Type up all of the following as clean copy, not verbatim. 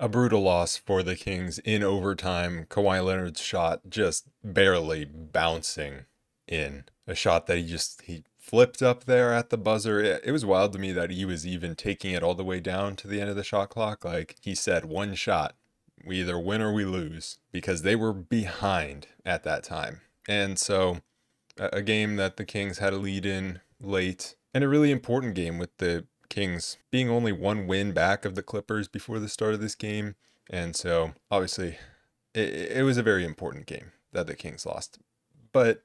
A brutal loss for the Kings in overtime. Kawhi Leonard's shot just barely bouncing in. A shot that he flipped up there at the buzzer. It was wild to me that he was even taking it all the way down to the end of the shot clock. Like he said, one shot. We either win or we lose because they were behind at that time. And so a game that the Kings had a lead in late and a really important game with the Kings being only one win back of the Clippers before the start of this game. And so obviously it was a very important game that the Kings lost. But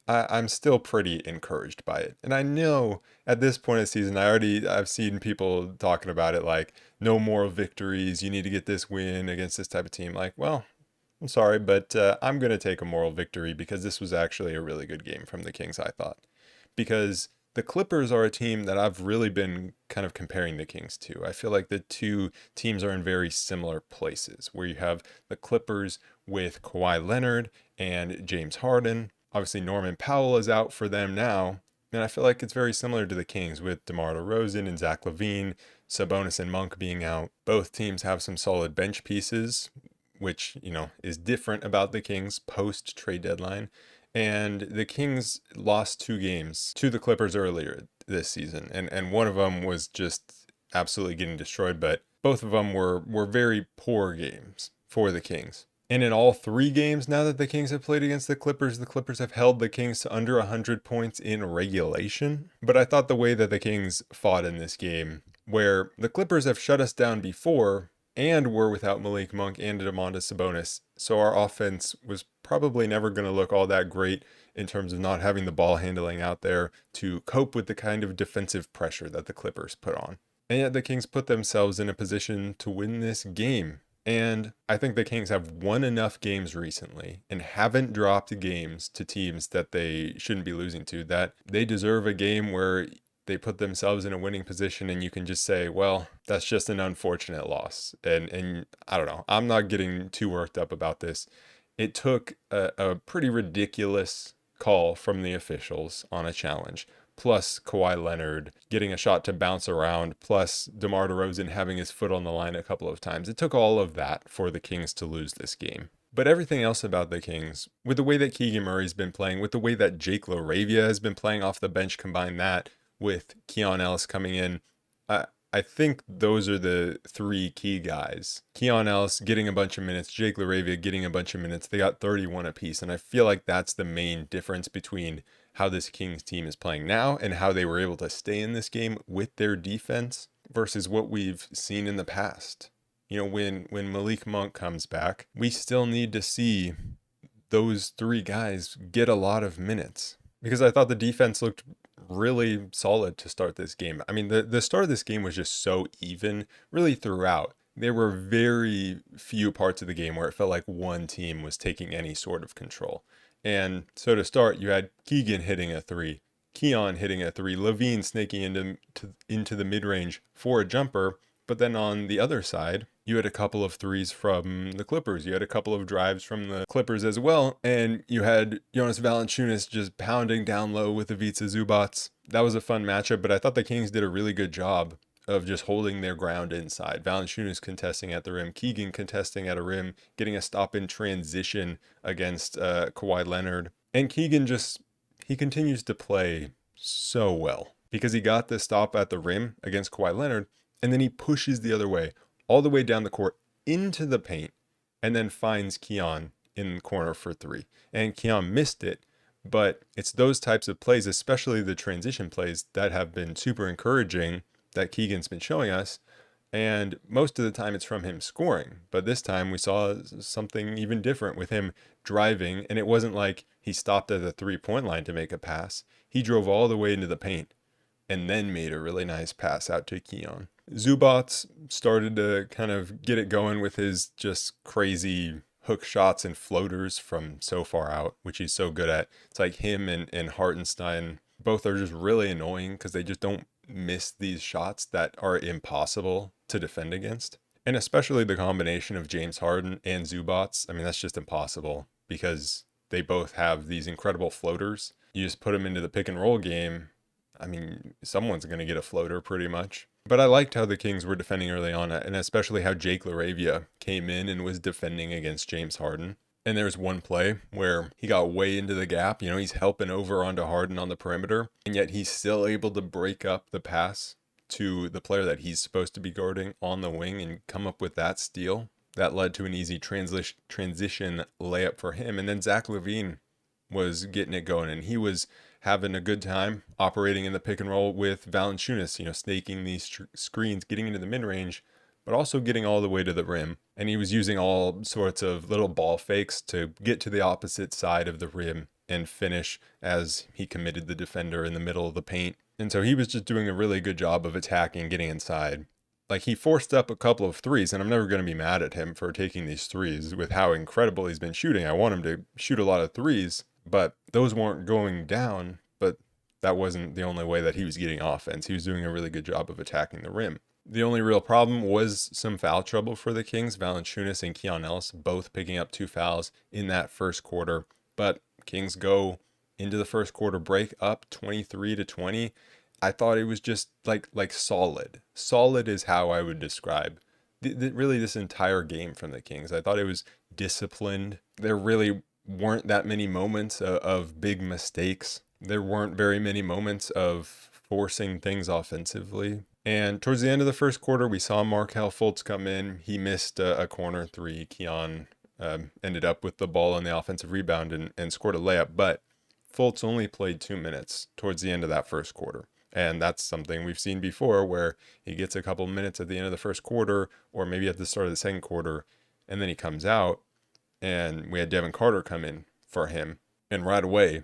I'm still pretty encouraged by it. And I know at this point of the season, I've seen people talking about it like no moral victories. You need to get this win against this type of team. Like, well, I'm sorry, but I'm going to take a moral victory because this was actually a really good game from the Kings, I thought. Because the Clippers are a team that I've really been kind of comparing the Kings to. I feel like the two teams are in very similar places, where you have the Clippers with Kawhi Leonard and James Harden. Obviously, Norman Powell is out for them now. And I feel like it's very similar to the Kings with DeMar DeRozan and Zach LaVine, Sabonis and Monk being out. Both teams have some solid bench pieces, which, is different about the Kings post trade deadline. And the Kings lost 2 games to the Clippers earlier this season. And one of them was just absolutely getting destroyed, but both of them were very poor games for the Kings. And in all 3 games now that the Kings have played against the Clippers have held the Kings to under 100 points in regulation. But I thought the way that the Kings fought in this game, where the Clippers have shut us down before and were without Malik Monk and Domantas Sabonis, so our offense was probably never going to look all that great in terms of not having the ball handling out there to cope with the kind of defensive pressure that the Clippers put on. And yet the Kings put themselves in a position to win this game. And I think the Kings have won enough games recently and haven't dropped games to teams that they shouldn't be losing to, that they deserve a game where they put themselves in a winning position and you can just say, well, that's just an unfortunate loss. And I don't know, I'm not getting too worked up about this. It took a pretty ridiculous call from the officials on a challenge, plus Kawhi Leonard getting a shot to bounce around, plus DeMar DeRozan having his foot on the line a couple of times. It took all of that for the Kings to lose this game. But everything else about the Kings, with the way that Keegan Murray's been playing, with the way that Jake LaRavia has been playing off the bench, combine that with Keon Ellis coming in, I think those are the 3 key guys. Keon Ellis getting a bunch of minutes, Jake LaRavia getting a bunch of minutes. They got 31 apiece, and I feel like that's the main difference between how this Kings team is playing now and how they were able to stay in this game with their defense versus what we've seen in the past. When Malik Monk comes back, we still need to see those 3 guys get a lot of minutes, because I thought the defense looked really solid to start this game. I mean, the start of this game was just so even really throughout. There were very few parts of the game where it felt like one team was taking any sort of control. And so to start, you had Keegan hitting a 3, Keon hitting a 3, LaVine snaking into the mid-range for a jumper. But then on the other side, you had a couple of 3s from the Clippers. You had a couple of drives from the Clippers as well. And you had Jonas Valanciunas just pounding down low with Ivica Zubac. That was a fun matchup, but I thought the Kings did a really good job of just holding their ground inside. Valanciunas contesting at the rim, Keegan contesting at a rim, getting a stop in transition against Kawhi Leonard. And Keegan he continues to play so well because he got the stop at the rim against Kawhi Leonard, and then he pushes the other way, all the way down the court into the paint, and then finds Keon in the corner for 3. And Keon missed it, but it's those types of plays, especially the transition plays, that have been super encouraging that Keegan's been showing us. And most of the time it's from him scoring. But this time we saw something even different with him driving, and it wasn't like he stopped at the 3-point line to make a pass. He drove all the way into the paint and then made a really nice pass out to Keon. Zubac started to kind of get it going with his just crazy hook shots and floaters from so far out, which he's so good at. It's like him and Hartenstein both are just really annoying because they just don't miss these shots that are impossible to defend against. And especially the combination of James Harden and Zubac. I mean, that's just impossible because they both have these incredible floaters. You just put them into the pick and roll game. I mean, someone's going to get a floater pretty much. But I liked how the Kings were defending early on, and especially how Jake LaRavia came in and was defending against James Harden. And there was one play where he got way into the gap. You know, he's helping over onto Harden on the perimeter, and yet he's still able to break up the pass to the player that he's supposed to be guarding on the wing and come up with that steal. That led to an easy transition layup for him. And then Zach LaVine was getting it going, and he was having a good time operating in the pick and roll with Valanciunas, you know, snaking these screens, getting into the mid-range, but also getting all the way to the rim. And he was using all sorts of little ball fakes to get to the opposite side of the rim and finish as he committed the defender in the middle of the paint. And so he was just doing a really good job of attacking, getting inside. Like, he forced up a couple of threes, and I'm never going to be mad at him for taking these threes with how incredible he's been shooting. I want him to shoot a lot of threes, but those weren't going down. But that wasn't the only way that he was getting offense. He was doing a really good job of attacking the rim. The only real problem was some foul trouble for the Kings. Valanciunas and Keon Ellis both picking up 2 fouls in that first quarter. But Kings go into the first quarter break up 23-20. I thought it was just like solid. Solid is how I would describe really this entire game from the Kings. I thought it was disciplined. There really weren't that many moments of big mistakes. There weren't very many moments of forcing things offensively. And towards the end of the first quarter, we saw Markelle Fultz come in. He missed a corner three. Keon ended up with the ball on the offensive rebound and scored a layup. But Fultz only played 2 minutes towards the end of that first quarter. And that's something we've seen before, where he gets a couple minutes at the end of the first quarter, or maybe at the start of the second quarter, and then he comes out. And we had Devin Carter come in for him. And right away,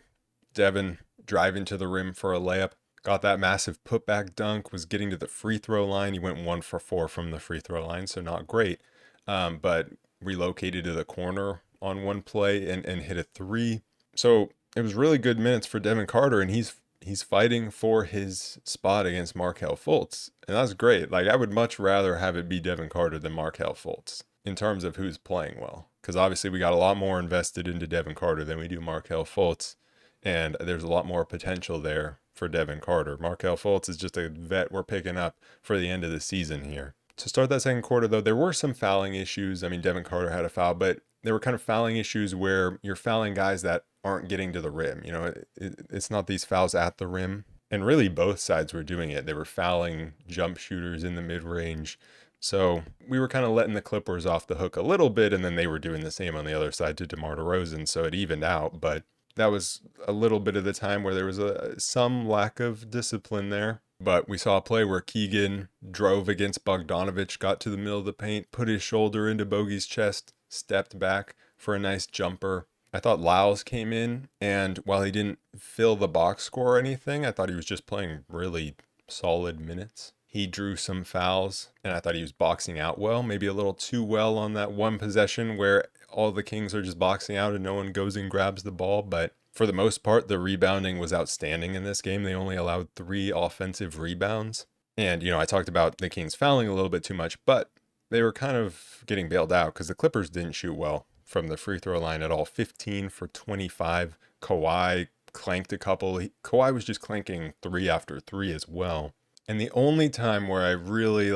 Devin driving to the rim for a layup, got that massive putback dunk, was getting to the free throw line. He went 1 for 4 from the free throw line, so not great. But relocated to the corner on one play and hit a 3. So it was really good minutes for Devin Carter, and he's fighting for his spot against Markelle Fultz. And that's great. Like, I would much rather have it be Devin Carter than Markelle Fultz in terms of who's playing well. Because obviously we got a lot more invested into Devin Carter than we do Markelle Fultz. And there's a lot more potential there for Devin Carter. Markelle Fultz is just a vet we're picking up for the end of the season here. To start that second quarter, though, there were some fouling issues. I mean, Devin Carter had a foul, but there were kind of fouling issues where you're fouling guys that aren't getting to the rim. You know, it's not these fouls at the rim. And really both sides were doing it. They were fouling jump shooters in the mid-range. So we were kind of letting the Clippers off the hook a little bit, and then they were doing the same on the other side to DeMar DeRozan, so it evened out. But that was a little bit of the time where there was some lack of discipline there. But we saw a play where Keegan drove against Bogdanovic, got to the middle of the paint, put his shoulder into Bogey's chest, stepped back for a nice jumper. I thought Lyles came in, and while he didn't fill the box score or anything, I thought he was just playing really solid minutes. He drew some fouls, and I thought he was boxing out well, maybe a little too well on that one possession where all the Kings are just boxing out and no one goes and grabs the ball. But for the most part, the rebounding was outstanding in this game. They only allowed 3 offensive rebounds. And, you know, I talked about the Kings fouling a little bit too much, but they were kind of getting bailed out because the Clippers didn't shoot well from the free throw line at all. 15 for 25. Kawhi clanked a couple. Kawhi was just clanking 3 after 3 as well. And the only time where I really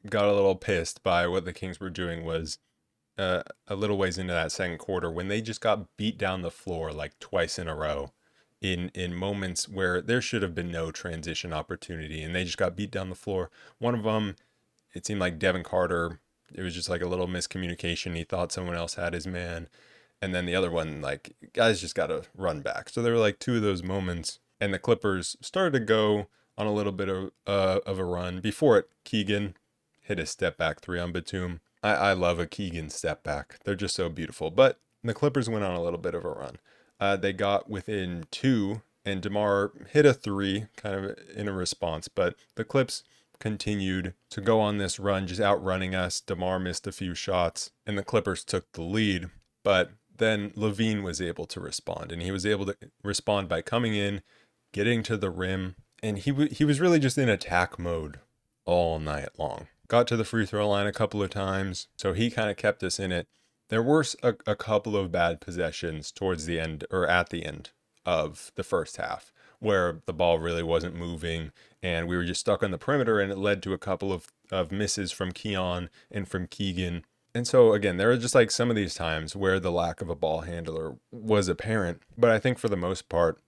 got a little pissed by what the Kings were doing was a little ways into that second quarter when they just got beat down the floor like twice in a row in moments where there should have been no transition opportunity, and they just got beat down the floor. One of them, it seemed like Devin Carter, it was just like a little miscommunication. He thought someone else had his man. And then the other one, like, guys just got to run back. So there were like 2 of those moments, and the Clippers started to go on a little bit of a run. Before it, Keegan hit a step back 3 on Batum. I love a Keegan step back. They're just so beautiful. But the Clippers went on a little bit of a run. They got within 2, and DeMar hit a 3 kind of in a response. But the Clips continued to go on this run, just outrunning us. DeMar missed a few shots, and the Clippers took the lead. But then LaVine was able to respond, and he was able to respond by coming in, getting to the rim, and he was really just in attack mode all night long. Got to the free throw line a couple of times, so he kind of kept us in it. There were a couple of bad possessions towards the end, or at the end of the first half, where the ball really wasn't moving and we were just stuck on the perimeter, and it led to a couple of misses from Keon and from Keegan. And so again, there are just like some of these times where the lack of a ball handler was apparent, but I think for the most part,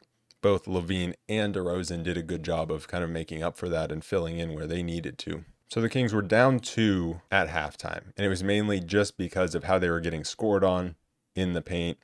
both LaVine and DeRozan did a good job of kind of making up for that and filling in where they needed to. So the Kings were down 2 at halftime, and it was mainly just because of how they were getting scored on in the paint,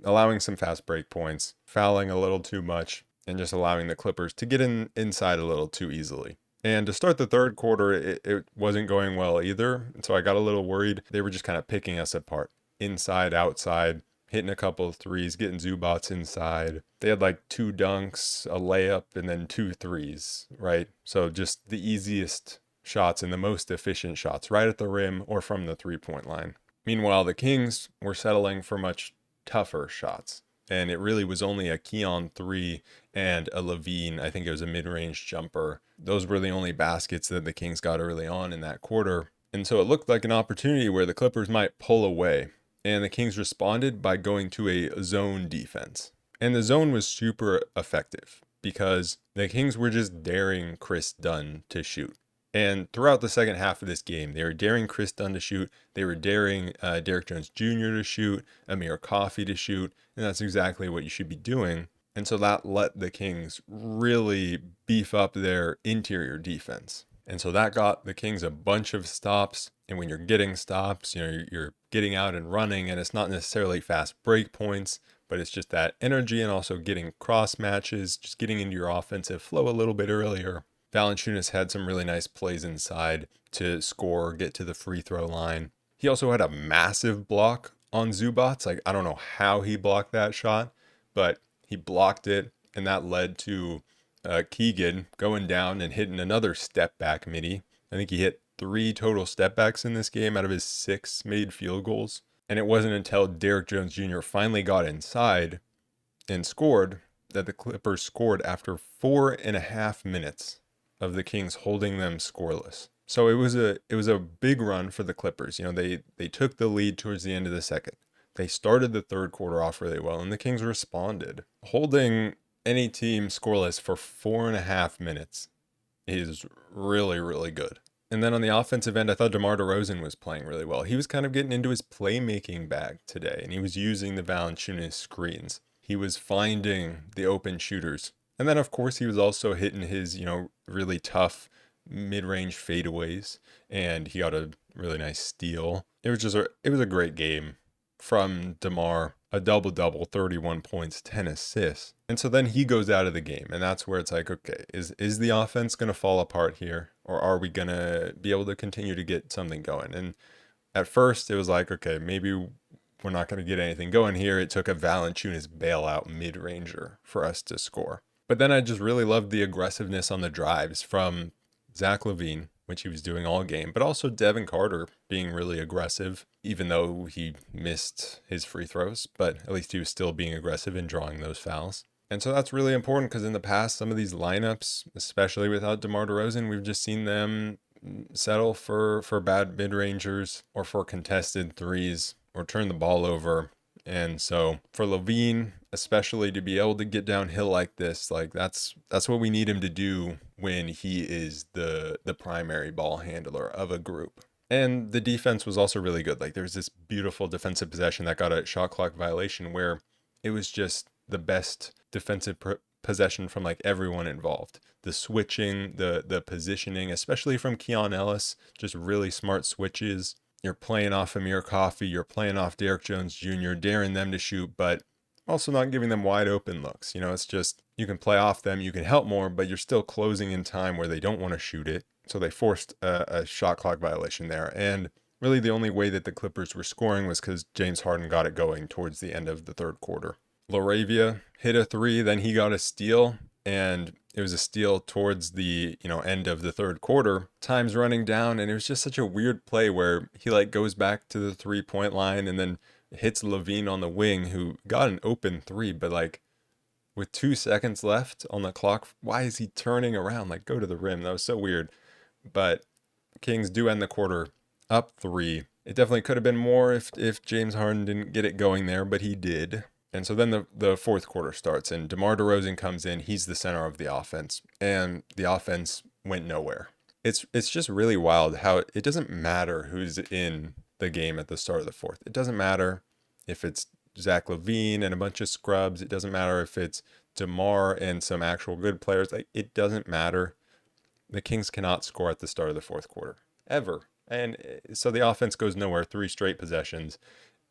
allowing some fast break points, fouling a little too much, and just allowing the Clippers to get inside a little too easily. And to start the third quarter, it wasn't going well either, and so I got a little worried. They were just kind of picking us apart, inside, outside, hitting a couple of threes, getting Zubats inside. They had like 2 dunks, a layup, and then 2 threes, right? So just the easiest shots and the most efficient shots right at the rim or from the 3-point line. Meanwhile, the Kings were settling for much tougher shots. And it really was only a Keon 3 and a LaVine, I think it was a mid-range jumper. Those were the only baskets that the Kings got early on in that quarter. And so it looked like an opportunity where the Clippers might pull away. And the Kings responded by going to a zone defense. And the zone was super effective because the Kings were just daring Chris Dunn to shoot. And throughout the second half of this game, they were daring Chris Dunn to shoot. They were daring Derrick Jones Jr. to shoot, Amir Coffey to shoot. And that's exactly what you should be doing. And so that let the Kings really beef up their interior defense. And so that got the Kings a bunch of stops. And when you're getting stops, you're getting out and running, and it's not necessarily fast break points, but it's just that energy and also getting cross matches, just getting into your offensive flow a little bit earlier. Valanciunas had some really nice plays inside to score, get to the free throw line. He also had a massive block on Zubats. Like, I don't know how he blocked that shot, but he blocked it, and that led to Keegan going down and hitting another step back midi. I think he hit 3 total step backs in this game out of his 6 made field goals. And it wasn't until Derrick Jones Jr. finally got inside and scored that the Clippers scored after 4.5 minutes of the Kings holding them scoreless. So it was a big run for the Clippers. They took the lead towards the end of the second. They started the third quarter off really well, and the Kings responded. Holding any team scoreless for 4.5 minutes is really, really good. And then on the offensive end, I thought DeMar DeRozan was playing really well. He was kind of getting into his playmaking bag today, and he was using the Valanciunas screens. He was finding the open shooters. And then, of course, he was also hitting his, really tough mid-range fadeaways, and he got a really nice steal. It was a great game from DeMar, a double-double, 31 points, 10 assists. And so then he goes out of the game, and that's where it's like, okay, is the offense going to fall apart here, or are we going to be able to continue to get something going? And at first, it was like, okay, maybe we're not going to get anything going here. It took a Valanciunas bailout mid-ranger for us to score. But then I just really loved the aggressiveness on the drives from Zach LaVine, which he was doing all game, but also Devin Carter being really aggressive, even though he missed his free throws, but at least he was still being aggressive in drawing those fouls. And so that's really important because in the past, some of these lineups, especially without DeMar DeRozan, we've just seen them settle for bad mid-rangers or for contested threes or turn the ball over. And so for LaVine, especially to be able to get downhill like this, like that's what we need him to do when he is the primary ball handler of a group. And the defense was also really good. Like there's this beautiful defensive possession that got a shot clock violation where it was just the best defensive possession from like everyone involved. The switching, the positioning, especially from Keon Ellis, just really smart switches. You're playing off Amir Coffey, you're playing off Derrick Jones Jr., daring them to shoot, but also not giving them wide open looks. It's just, you can play off them, you can help more, but you're still closing in time where they don't want to shoot it. So they forced a shot clock violation there. And really the only way that the Clippers were scoring was because James Harden got it going towards the end of the third quarter. LaRavia hit a 3, then he got a steal, and it was a steal towards the end of the third quarter. Time's running down, and it was just such a weird play where he like goes back to the 3-point line and then hits LaVine on the wing, who got an open 3, but like with 2 seconds left on the clock, why is he turning around? Like, go to the rim. That was so weird. But Kings do end the quarter up 3. It definitely could have been more if James Harden didn't get it going there, but he did. And so then the fourth quarter starts, and DeMar DeRozan comes in. He's the center of the offense, and the offense went nowhere. It's just really wild how it doesn't matter who's in the game at the start of the fourth. It doesn't matter if it's Zach LaVine and a bunch of scrubs. It doesn't matter if it's DeMar and some actual good players. Like, it doesn't matter. The Kings cannot score at the start of the fourth quarter ever. And so the offense goes nowhere, 3 straight possessions,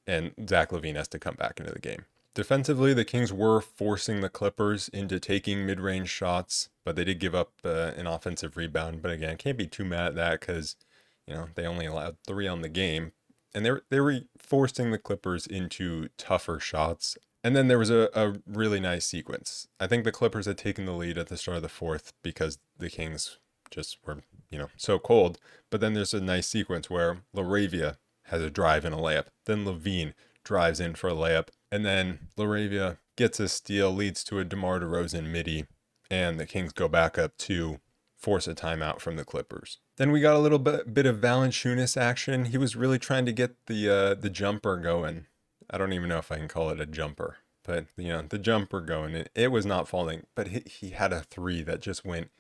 and Zach LaVine has to come back into the game. Defensively, the Kings were forcing the Clippers into taking mid-range shots, but they did give up an offensive rebound. But again, can't be too mad at that because, they only allowed 3 on the game. And they were forcing the Clippers into tougher shots. And then there was a really nice sequence. I think the Clippers had taken the lead at the start of the fourth because the Kings just were, so cold. But then there's a nice sequence where LaRavia has a drive and a layup. Then LaVine drives in for a layup. And then LaRavia gets a steal, leads to a DeMar DeRozan midi. And the Kings go back up to force a timeout from the Clippers. Then we got a little bit of Valanciunas action. He was really trying to get the jumper going. I don't even know if I can call it a jumper, but the jumper going. It was not falling, but he had a 3 that just went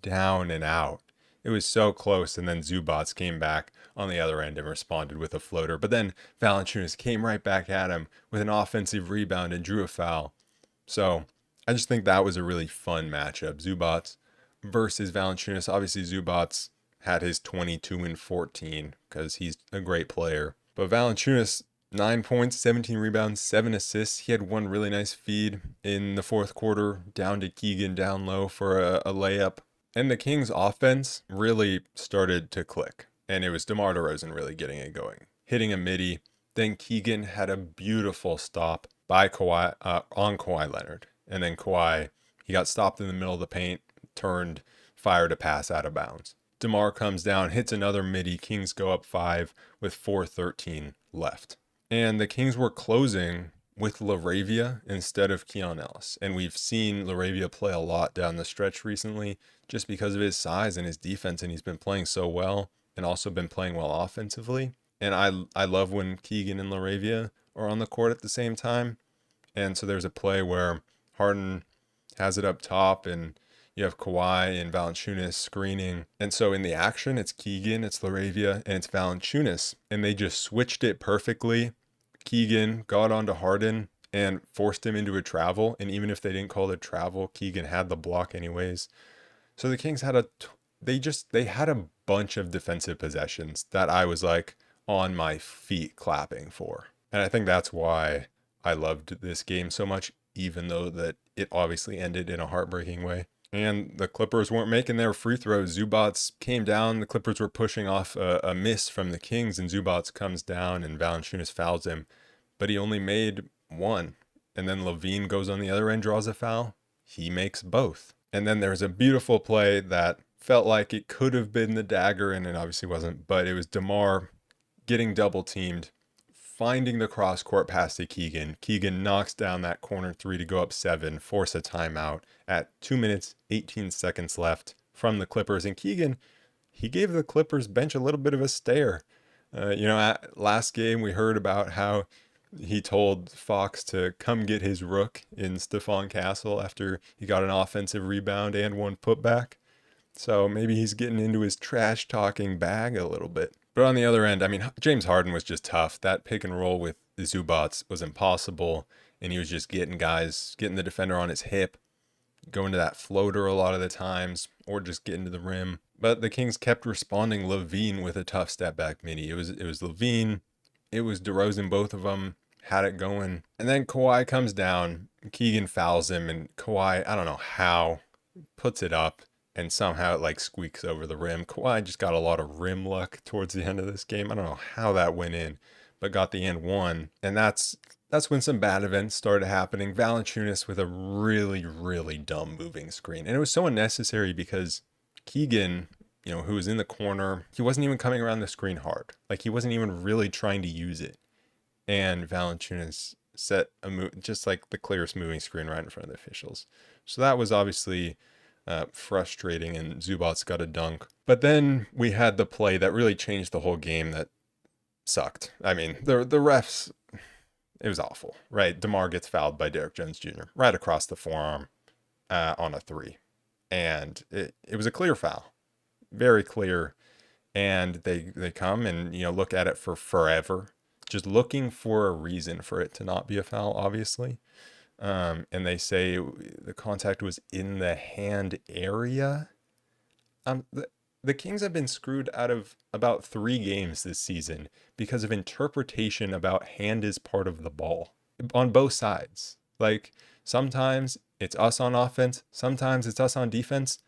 down and out. It was so close, and then Zubats came back on the other end and responded with a floater. But then Valanciunas came right back at him with an offensive rebound and drew a foul. So I just think that was a really fun matchup. Zubats versus Valanciunas. Obviously, Zubats had his 22 and 14 because he's a great player. But Valanciunas, 9 points, 17 rebounds, 7 assists. He had one really nice feed in the fourth quarter down to Keegan down low for a layup. And the Kings' offense really started to click. And it was DeMar DeRozan really getting it going. Hitting a midi. Then Keegan had a beautiful stop by Kawhi on Kawhi Leonard. And then Kawhi, he got stopped in the middle of the paint, turned, fired a pass out of bounds. DeMar comes down, hits another midi. Kings go up 5 with 4:13 left. And the Kings were closing with LaRavia instead of Keon Ellis. And we've seen LaRavia play a lot down the stretch recently just because of his size and his defense. And he's been playing so well and also been playing well offensively. And I love when Keegan and LaRavia are on the court at the same time. And so there's a play where Harden has it up top and you have Kawhi and Valanciunas screening. And so in the action, it's Keegan, it's LaRavia, and it's Valanciunas. And they just switched it perfectly. Keegan got onto Harden and forced him into a travel. And even if they didn't call it travel, Keegan had the block anyways. So the Kings had they had a bunch of defensive possessions that I was like on my feet clapping for. And I think that's why I loved this game so much, even though that it obviously ended in a heartbreaking way. And the Clippers weren't making their free throws. Zubats came down. The Clippers were pushing off a miss from the Kings, and Zubats comes down, and Valanciunas fouls him. But he only made 1. And then LaVine goes on the other end, draws a foul. He makes both. And then there's a beautiful play that felt like it could have been the dagger, and it obviously wasn't. But it was DeMar getting double-teamed, finding the cross-court pass to Keegan. Keegan knocks down that corner 3 to go up 7, force a timeout at 2 minutes, 18 seconds left from the Clippers. And Keegan, he gave the Clippers bench a little bit of a stare. At last game, we heard about how he told Fox to come get his rook in Stephon Castle after he got an offensive rebound and 1 putback. So maybe he's getting into his trash-talking bag a little bit. But on the other end, I mean, James Harden was just tough. That pick and roll with the Zubats was impossible. And he was just getting the defender on his hip, going to that floater a lot of the times, or just getting to the rim. But the Kings kept responding. LaVine with a tough step back midi. It was LaVine. It was DeRozan. Both of them had it going. And then Kawhi comes down. Keegan fouls him. And Kawhi, I don't know how, puts it up. And somehow it squeaks over the rim. Kawhi just got a lot of rim luck towards the end of this game. I don't know how that went in, but got the and 1. And that's when some bad events started happening. Valanciunas with a really, really dumb moving screen. And it was so unnecessary because Keegan, who was in the corner, he wasn't even coming around the screen hard. He wasn't even really trying to use it. And Valanciunas set just the clearest moving screen right in front of the officials. So that was obviously frustrating, and Zubats got a dunk. But then we had the play that really changed the whole game that sucked. I mean, the refs, It was awful, right? DeMar gets fouled by Derrick Jones Jr. right across the forearm on a three. And it was a clear foul, very clear. And they come and, look at it for forever, just looking for a reason for it to not be a foul, obviously. And they say the contact was in the hand area. The Kings have been screwed out of about 3 games this season because of interpretation about hand is part of the ball on both sides. Like, sometimes it's us on offense, sometimes it's us on defense.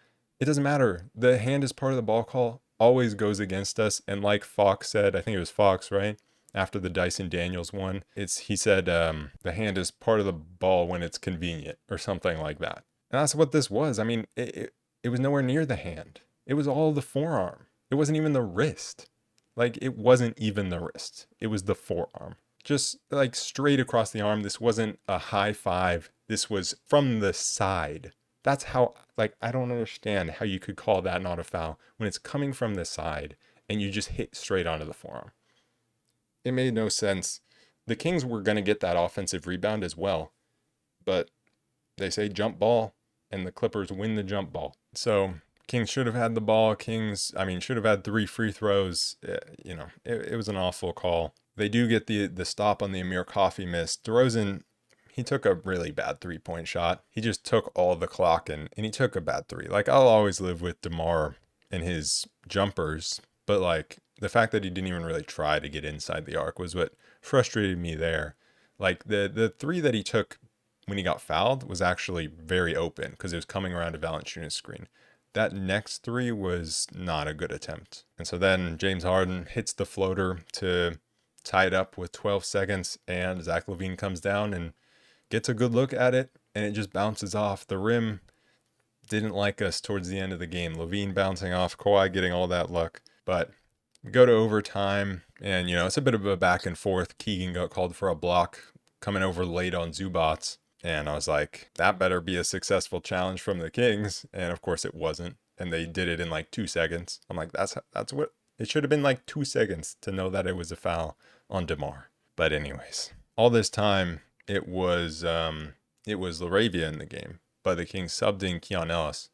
It doesn't matter. The hand is part of the ball call always goes against us. And like Fox said, I think it was Fox, right? After the Dyson Daniels one, he said the hand is part of the ball when it's convenient or something like that. And that's what this was. I mean, it was nowhere near the hand. It was all the forearm. It wasn't even the wrist. Like, it wasn't even the wrist. It was the forearm. Just like straight across the arm. This wasn't a high five. This was from the side. That's how, like, I don't understand how you could call that not a foul when it's coming from the side and you just hit straight onto the forearm. It made no sense. The Kings were going to get that offensive rebound as well, but they say jump ball and the Clippers win the jump ball. So Kings should have had the ball. Should have had 3 free throws. It was an awful call. They do get the stop on the Amir Coffey miss. DeRozan, he took a really bad 3-point shot. He just took all the clock and he took a bad 3. Like, I'll always live with DeMar and his jumpers, but like the fact that he didn't even really try to get inside the arc was what frustrated me there. Like, the 3 that he took when he got fouled was actually very open because it was coming around a Valanciunas screen. That next 3 was not a good attempt. And so then James Harden hits the floater to tie it up with 12 seconds, and Zach LaVine comes down and gets a good look at it, and it just bounces off. The rim didn't like us towards the end of the game. LaVine bouncing off, Kawhi getting all that luck. But we go to overtime, and, it's a bit of a back and forth. Keegan got called for a block coming over late on Zubats. And I was like, that better be a successful challenge from the Kings. And of course it wasn't. And they did it in like 2 seconds. I'm like, that's what it should have been, like 2 seconds to know that it was a foul on DeMar. But anyways, all this time it was LaRavia in the game, but the Kings subbed in Keon Ellis.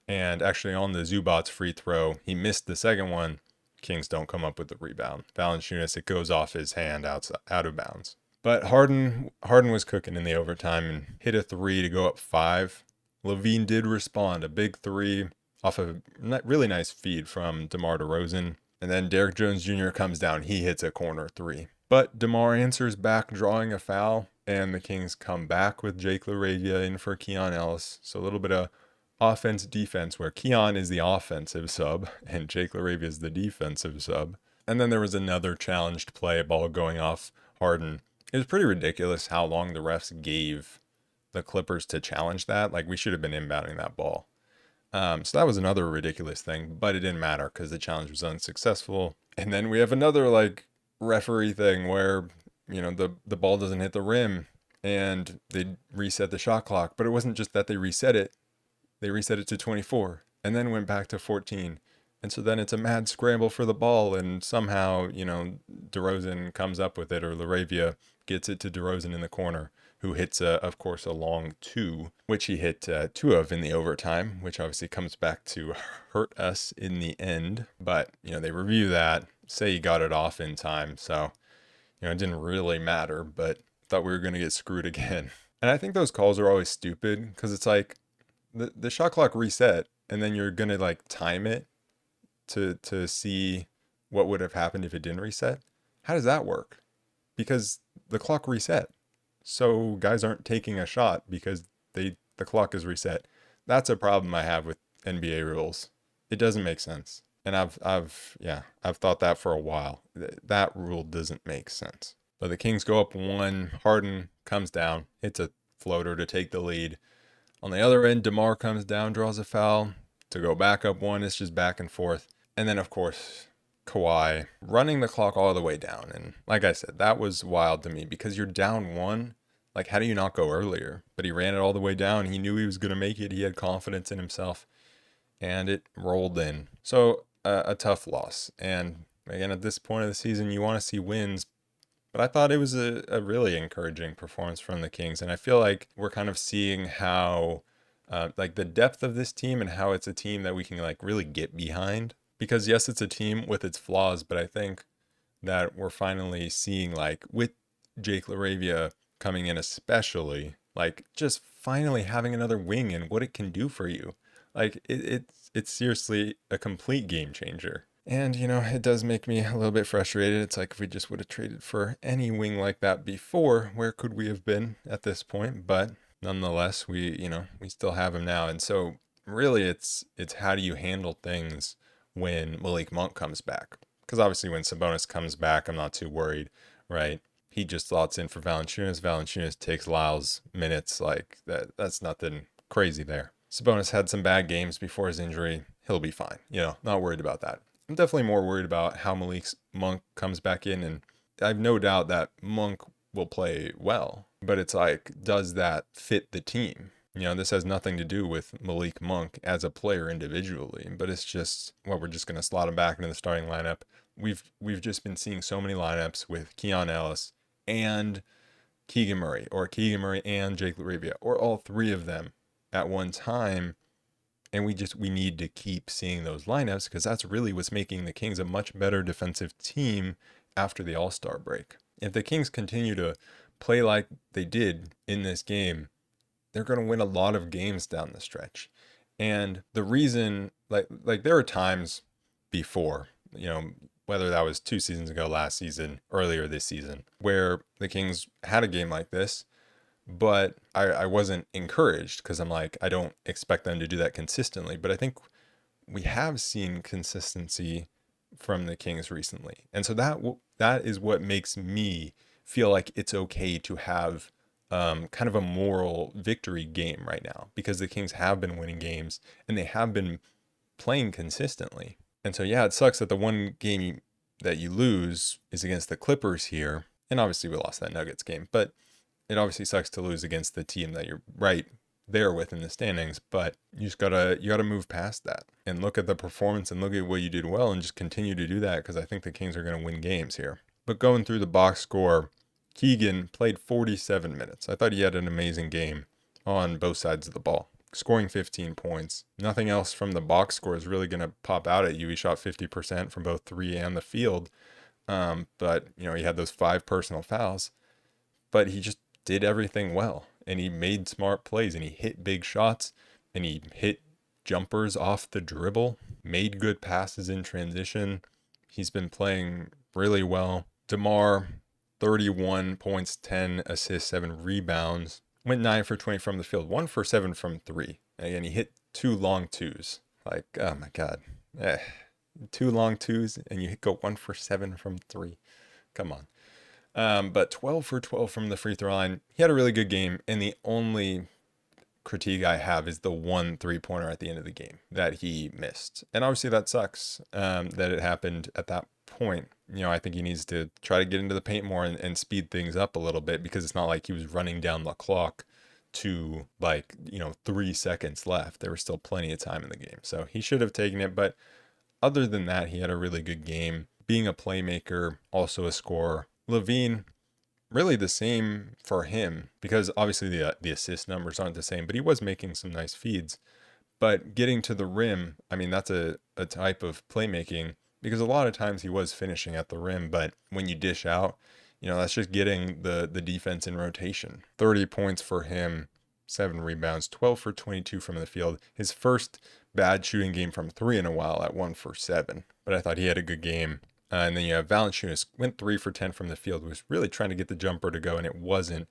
And actually on the Zubats free throw, he missed the second one. Kings don't come up with the rebound. Valanciunas, it goes off his hand out of bounds. But Harden was cooking in the overtime and hit a 3 to go up 5. LaVine did respond, a big 3 off a really nice feed from DeMar DeRozan. And then Derrick Jones Jr. comes down. He hits a corner 3. But DeMar answers back, drawing a foul. And the Kings come back with Jake LaRavia in for Keon Ellis. So a little bit of offense-defense where Keon is the offensive sub and Jake LaRavia is the defensive sub. And then there was another challenged play, a ball going off Harden. It was pretty ridiculous how long the refs gave the Clippers to challenge that. Like, we should have been inbounding that ball. So that was another ridiculous thing, but it didn't matter because the challenge was unsuccessful. And then we have another like referee thing where, the ball doesn't hit the rim and they reset the shot clock. But it wasn't just that they reset it to 24 and then went back to 14. And so then it's a mad scramble for the ball, and somehow, DeRozan comes up with it, or LaRavia gets it to DeRozan in the corner, who hits, of course, a long 2, which he hit 2 of in the overtime, which obviously comes back to hurt us in the end. But, they review that, say he got it off in time. So, it didn't really matter, but thought we were going to get screwed again. And I think those calls are always stupid because it's like the shot clock reset, and then you're going to like time it to see what would have happened if it didn't reset. How does that work? Because the clock reset. So guys aren't taking a shot because the clock is reset. That's a problem I have with NBA rules. It doesn't make sense. And I've thought that for a while. That rule doesn't make sense. But the Kings go up 1. Harden comes down. It's a floater to take the lead. On the other end, DeMar comes down, draws a foul to go back up 1. It's just back and forth. And then, of course, Kawhi running the clock all the way down. And like I said, that was wild to me because you're down 1. Like, how do you not go earlier? But he ran it all the way down. He knew he was going to make it. He had confidence in himself. And it rolled in. So, a tough loss. And again, at this point of the season, you want to see wins. But I thought it was a really encouraging performance from the Kings. And I feel like we're kind of seeing how, like, the depth of this team and how it's a team that we can, like, really get behind. Because, yes, it's a team with its flaws, but I think that we're finally seeing, like, with Jake LaRavia coming in especially, like, just finally having another wing and what it can do for you. Like, it's seriously a complete game changer. And, it does make me a little bit frustrated. It's like if we just would have traded for any wing like that before, where could we have been at this point? But nonetheless, we still have him now. And so really it's how do you handle things when Malik Monk comes back? Because obviously when Sabonis comes back, I'm not too worried, right? He just slots in for Valanciunas. Valanciunas takes Lyle's minutes. Like that's nothing crazy there. Sabonis had some bad games before his injury. He'll be fine. Not worried about that. I'm definitely more worried about how Monk comes back in, and I have no doubt that Monk will play well. But it's like, does that fit the team? This has nothing to do with Malik Monk as a player individually, but it's just, well, we're just going to slot him back into the starting lineup. We've just been seeing so many lineups with Keon Ellis and Keegan Murray, or Keegan Murray and Jake LaRavia, or all three of them at one time. And we need to keep seeing those lineups because that's really what's making the Kings a much better defensive team after the All-Star break. If the Kings continue to play like they did in this game, they're going to win a lot of games down the stretch. And the reason, like there were times before, whether that was 2 seasons ago, last season, earlier this season, where the Kings had a game like this, but I wasn't encouraged because I'm like, I don't expect them to do that consistently. But I think we have seen consistency from the Kings recently. And so that is what makes me feel like it's okay to have kind of a moral victory game right now, because the Kings have been winning games and they have been playing consistently. And so, yeah, it sucks that the one game that you lose is against the Clippers here. And obviously we lost that Nuggets game, but it obviously sucks to lose against the team that you're right there with in the standings, but you gotta move past that and look at the performance and look at what you did well and just continue to do that, because I think the Kings are going to win games here. But going through the box score, Keegan played 47 minutes. I thought he had an amazing game on both sides of the ball, scoring 15 points. Nothing else from the box score is really going to pop out at you. He shot 50% from both three and the field, but he had those 5 personal fouls, but he just did everything well, and he made smart plays, and he hit big shots, and he hit jumpers off the dribble, made good passes in transition. He's been playing really well. DeMar, 31 points, 10 assists, 7 rebounds, went 9 for 20 from the field, 1 for 7 from 3. And again, he hit 2 long twos. Like, oh my God. 2 long twos, and you go 1 for 7 from 3. Come on. But 12 for 12 from the free throw line. He had a really good game, and the only critique I have is the 1 3-pointer at the end of the game that he missed. And obviously that sucks that it happened at that point. I think he needs to try to get into the paint more and speed things up a little bit, because it's not like he was running down the clock to 3 seconds left. There was still plenty of time in the game. So he should have taken it. But other than that, he had a really good game, being a playmaker, also a scorer. LaVine, really the same for him, because obviously the assist numbers aren't the same, but he was making some nice feeds. But getting to the rim, I mean, that's a type of playmaking, because a lot of times he was finishing at the rim, but when you dish out, that's just getting the defense in rotation. 30 points for him, 7 rebounds, 12 for 22 from the field. His first bad shooting game from 3 in a while at 1 for 7. But I thought he had a good game. And then you have Valanciunas, went 3 for 10 from the field, was really trying to get the jumper to go, and it wasn't.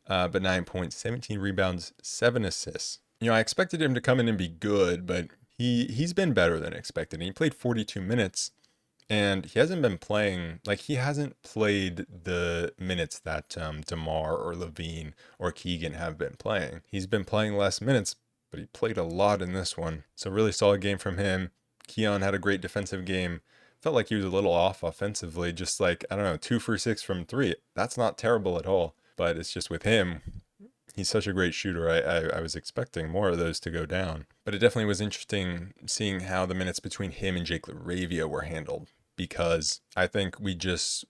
But 9 points, 17 rebounds, 7 assists. I expected him to come in and be good, but he's been better than expected. And he played 42 minutes, and he hasn't been playing, he hasn't played the minutes that DeMar or LaVine or Keegan have been playing. He's been playing less minutes, but he played a lot in this one. So really solid game from him. Keon had a great defensive game. Felt like he was a little off offensively, just 2 for 6 from 3. That's not terrible at all, but it's just with him, he's such a great shooter. I was expecting more of those to go down, but it definitely was interesting seeing how the minutes between him and Jake LaRavia were handled, because I think we just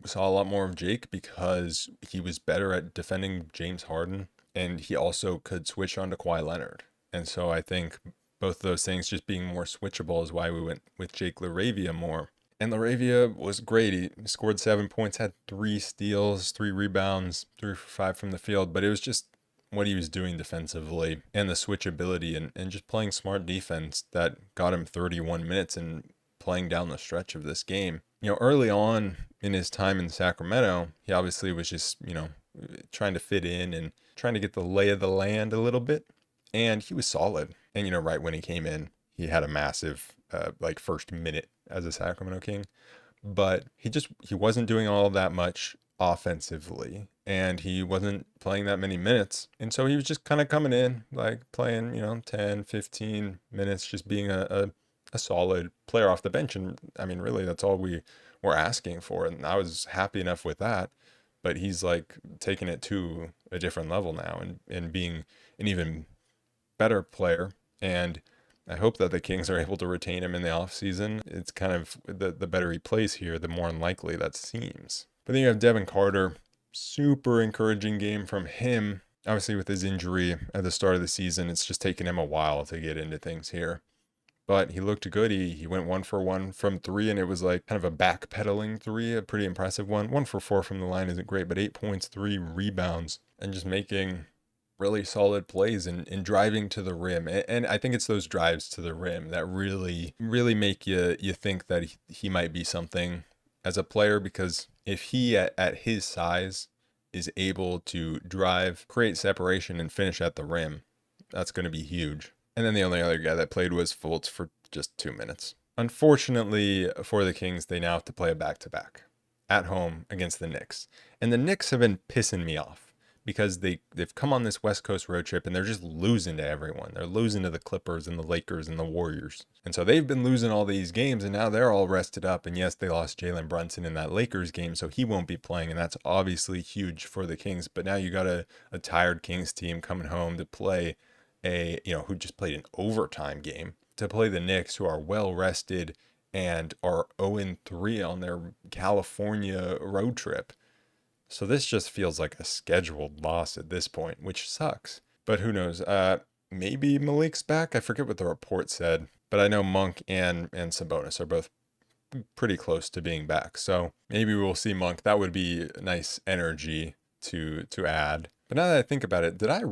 saw a lot more of Jake because he was better at defending James Harden, and he also could switch on to Kawhi Leonard. And so I think both of those things just being more switchable is why we went with Jake LaRavia more. And LaRavia was great. He scored 7 points, had 3 steals, 3 rebounds, 3 for 5 from the field, but it was just what he was doing defensively and the switchability and just playing smart defense that got him 31 minutes and playing down the stretch of this game. Early on in his time in Sacramento, he obviously was just, trying to fit in and trying to get the lay of the land a little bit. And he was solid. And, right when he came in, he had a massive, first minute as a Sacramento King. But he wasn't doing all that much offensively, and he wasn't playing that many minutes. And so he was just kind of coming in, like playing, 10, 15 minutes, just being a solid player off the bench. And I mean, really, that's all we were asking for. And I was happy enough with that. But he's like taking it to a different level now and being an even better player. And I hope that the Kings are able to retain him in the offseason. It's kind of the better he plays here, the more unlikely that seems. But then you have Devin Carter. Super encouraging game from him. Obviously, with his injury at the start of the season, it's just taken him a while to get into things here. But he looked good. He went 1-for-1 from 3, and it was like kind of a backpedaling 3, a pretty impressive one. 1-for-4 from the line isn't great, but 8 points, 3 rebounds, and just making really solid plays and driving to the rim. And I think it's those drives to the rim that really, really make you think that he might be something as a player, because if he at his size is able to drive, create separation, and finish at the rim, that's going to be huge. And then the only other guy that played was Fultz for just 2 minutes. Unfortunately for the Kings, they now have to play a back-to-back at home against the Knicks. And the Knicks have been pissing me off because they've come on this West Coast road trip and they're just losing to everyone. They're losing to the Clippers and the Lakers and the Warriors. And so they've been losing all these games, and now they're all rested up. And yes, they lost Jalen Brunson in that Lakers game, so he won't be playing, and that's obviously huge for the Kings. But now you got a tired Kings team coming home to play who just played an overtime game, to play the Knicks, who are well rested and are 0-3 on their California road trip. So this just feels like a scheduled loss at this point, which sucks. But who knows? Maybe Malik's back. I forget what the report said, but I know Monk and Sabonis are both pretty close to being back. So maybe we'll see Monk. That would be nice energy to add. But now that I think about it, did I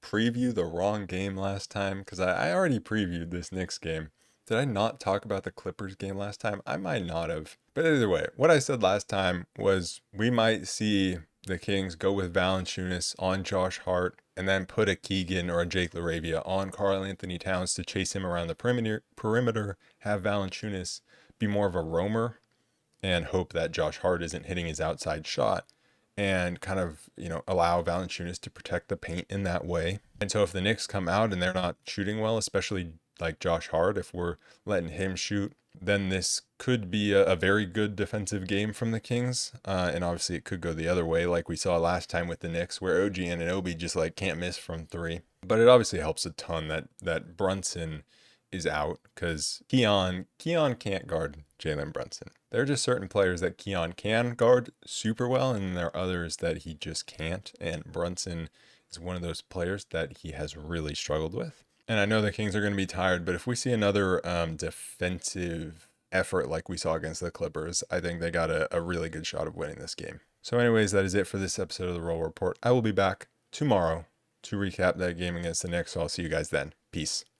preview the wrong game last time? Because I already previewed this Knicks game. Did I not talk about the Clippers game last time? I might not have. But either way, what I said last time was we might see the Kings go with Valanciunas on Josh Hart and then put a Keegan or a Jake LaRavia on Karl Anthony Towns to chase him around the perimeter, have Valanciunas be more of a roamer and hope that Josh Hart isn't hitting his outside shot, and kind of, allow Valanciunas to protect the paint in that way. And so if the Knicks come out and they're not shooting well, especially like Josh Hart, if we're letting him shoot, then this could be a very good defensive game from the Kings. And obviously it could go the other way, like we saw last time with the Knicks, where OG Anunoby just can't miss from 3. But it obviously helps a ton that Brunson is out, because Keon can't guard Jalen Brunson. There are just certain players that Keon can guard super well, and there are others that he just can't. And Brunson is one of those players that he has really struggled with. And I know the Kings are going to be tired, but if we see another defensive effort like we saw against the Clippers, I think they got a really good shot of winning this game. So anyways, that is it for this episode of the Roll Report. I will be back tomorrow to recap that game against the Knicks, so I'll see you guys then. Peace.